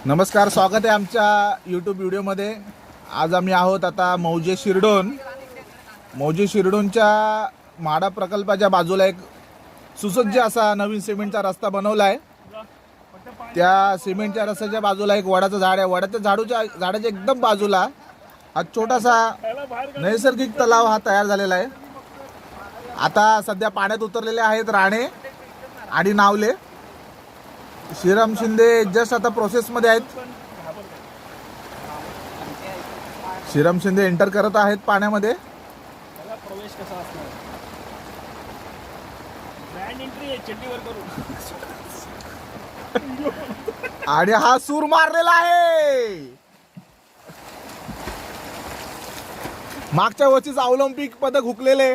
नमस्कार, स्वागत आहे आमच्या यूट्यूब व्हिडिओमध्ये। आज आम्ही आहोत आता मौजे शिरडोनच्या माडा प्रकल्पाच्या बाजूला एक सुसज्ज असा नवीन सिमेंटचा रस्ता बनवला आहे। त्या सिमेंटच्या रस्त्याच्या बाजूला एक वडाचं झाड आहे। वडाच्या झाडाच्या एकदम बाजूला हा छोटासा नैसर्गिक तलाव हा तयार झालेला आहे। आता सध्या पाण्यात उतरलेले आहेत राणे आणि नावले। श्रीराम शिंदे जस्ट आता प्रोसेस मध्ये आहेत। श्रीराम शिंदे एंटर करत आहेत पाण्यामध्ये। प्रवेश कसा असणार? ग्रँड एंट्री आहे, चड्डीवर करू। आणि हा सूर मारलेला आहे। मागच्या वर्षीच ऑलिम्पिक पदक हुकलेले।